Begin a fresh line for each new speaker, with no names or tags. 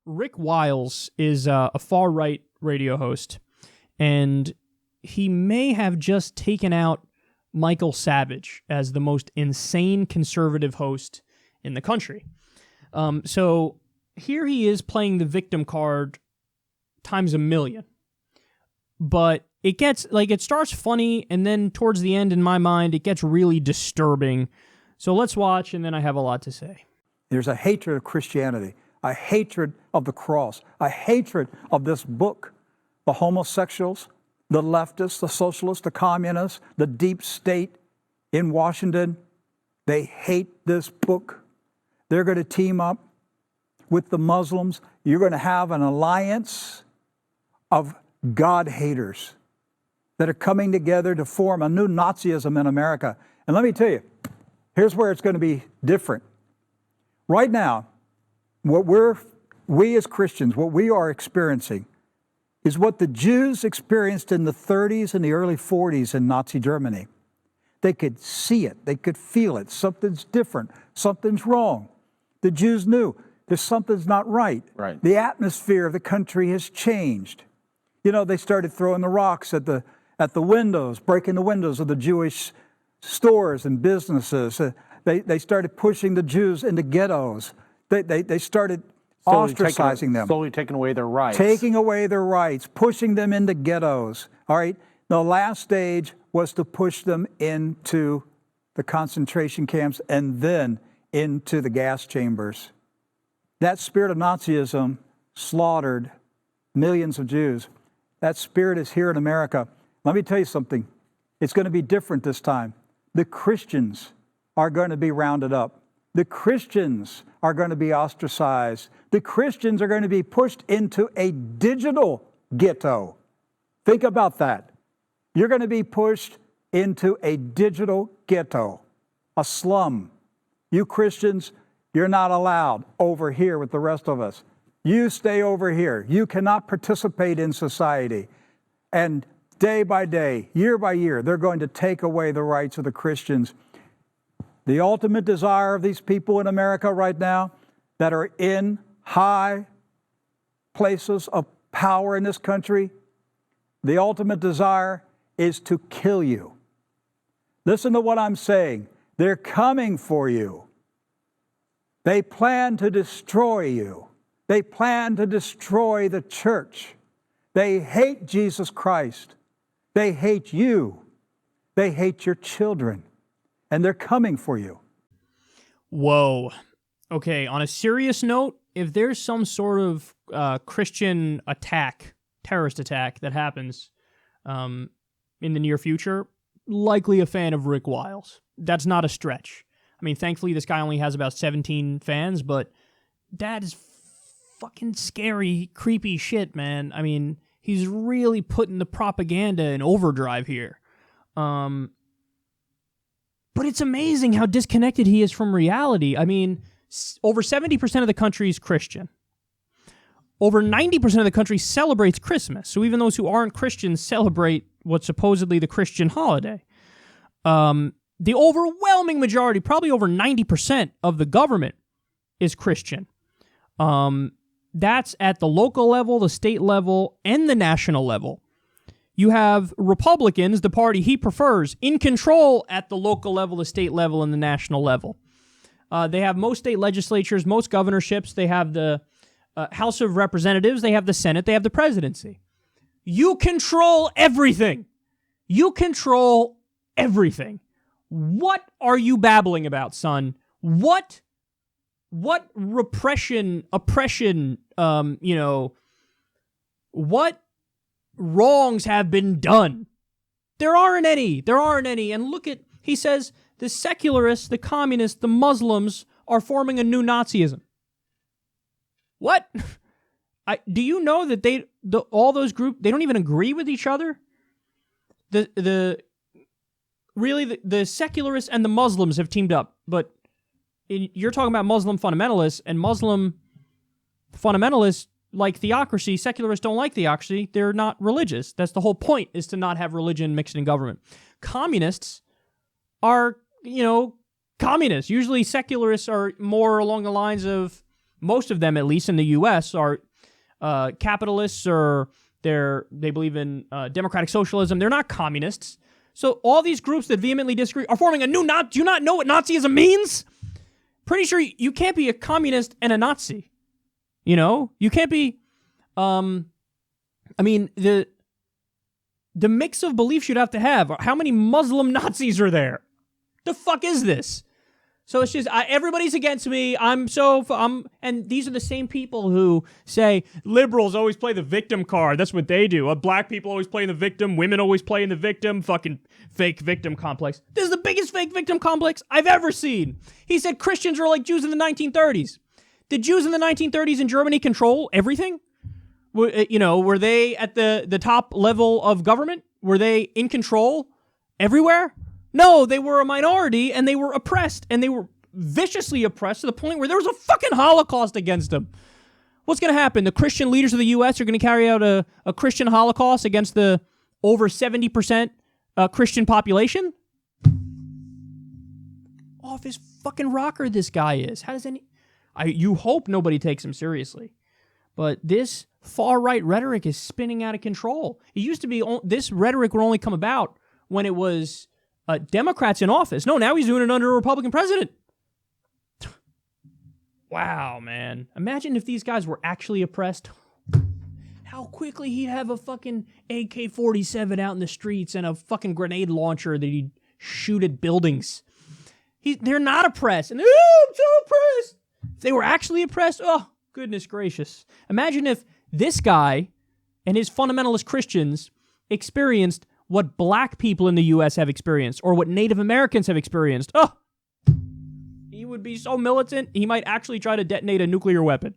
Rick Wiles is a far-right radio host, and he may have just taken out Michael Savage as the most insane conservative host in the country. So here he is playing the victim card times a million. But it gets, it starts funny, and then towards the end, in my mind, it gets really disturbing. So let's watch, and then I have a lot to say.
There's a hatred of Christianity, a hatred of the cross, a hatred of this book. The homosexuals, the leftists, the socialists, the communists, the deep state in Washington, they hate this book. They're going to team up with the Muslims. You're going to have an alliance of God haters that are coming together to form a new Nazism in America. And let me tell you, here's where it's going to be different. Right now, we as Christians, what we are experiencing is what the Jews experienced in the 30s and the early 40s in Nazi Germany. They could see it. They could feel it. Something's different. Something's wrong. The Jews knew there's something's not right.
Right.
The atmosphere of the country has changed. You know, they started throwing the rocks at the windows, breaking the windows of the Jewish stores and businesses. They started pushing the Jews into ghettos. They started ostracizing them.
Slowly taking away their rights.
Taking away their rights, pushing them into ghettos. All right? The last stage was to push them into the concentration camps and then into the gas chambers. That spirit of Nazism slaughtered millions of Jews. That spirit is here in America. Let me tell you something. It's going to be different this time. The Christians are going to be rounded up. The Christians are going to be ostracized. The Christians are going to be pushed into a digital ghetto. Think about that. You're going to be pushed into a digital ghetto, a slum. You Christians, you're not allowed over here with the rest of us. You stay over here. You cannot participate in society. And day by day, year by year, they're going to take away the rights of the Christians. The ultimate desire of these people in America right now that are in high places of power in this country, the ultimate desire is to kill you. Listen to what I'm saying. They're coming for you. They plan to destroy you. They plan to destroy the church. They hate Jesus Christ. They hate you. They hate your children. And they're coming for you.
Whoa. Okay, on a serious note, if there's some sort of Christian attack, terrorist attack that happens in the near future, likely a fan of Rick Wiles. That's not a stretch. I mean, thankfully, this guy only has about 17 fans, but that is fucking scary, creepy shit, man. I mean, he's really putting the propaganda in overdrive here. But it's amazing how disconnected he is from reality. I mean, over 70% of the country is Christian. Over 90% of the country celebrates Christmas. So even those who aren't Christians celebrate what's supposedly the Christian holiday. The overwhelming majority, probably over 90% of the government is Christian. That's at the local level, the state level, and the national level. You have Republicans, the party he prefers, in control at the local level, the state level, and the national level. They have most state legislatures, most governorships. They have the House of Representatives. They have the Senate. They have the presidency. You control everything. You control everything. What are you babbling about, son? What repression, oppression, what wrongs have been done? There aren't any. And look at, he says, the secularists, the communists, the Muslims are forming a new Nazism. What? Do you know that all those groups, they don't even agree with each other? The secularists and the Muslims have teamed up, but you're talking about Muslim fundamentalists, and Muslim fundamentalists like theocracy. Secularists don't like theocracy. They're not religious. That's the whole point, is to not have religion mixed in government. Communists are, communists. Usually secularists are more along the lines of most of them, at least in the U.S., are capitalists, or they believe in democratic socialism. They're not communists. So all these groups that vehemently disagree are forming a new Nazi. Do you not know what Nazism means? Pretty sure you can't be a communist and a Nazi. You know, you can't be. I mean, the mix of beliefs you'd have to have. How many Muslim Nazis are there? The fuck is this? So it's just everybody's against me. And these are the same people who say liberals always play the victim card. That's what they do. Black people always play the victim. Women always play in the victim. Fucking fake victim complex. This is the biggest fake victim complex I've ever seen. He said Christians are like Jews in the 1930s. Did Jews in the 1930s in Germany control everything? Were they at the top level of government? Were they in control everywhere? No, they were a minority, and they were oppressed, and they were viciously oppressed to the point where there was a fucking Holocaust against them. What's going to happen? The Christian leaders of the U.S. are going to carry out a Christian Holocaust against the over 70% Christian population? Off his fucking rocker, this guy is. How does you hope nobody takes him seriously. But this far-right rhetoric is spinning out of control. It used to be this rhetoric would only come about when it was Democrats in office. No, now he's doing it under a Republican president. Wow, man. Imagine if these guys were actually oppressed. How quickly he'd have a fucking AK-47 out in the streets and a fucking grenade launcher that he'd shoot at buildings. They're not oppressed. And I'm so oppressed. If they were actually oppressed, oh, goodness gracious. Imagine if this guy and his fundamentalist Christians experienced what black people in the U.S. have experienced, or what Native Americans have experienced. Oh, he would be so militant, he might actually try to detonate a nuclear weapon.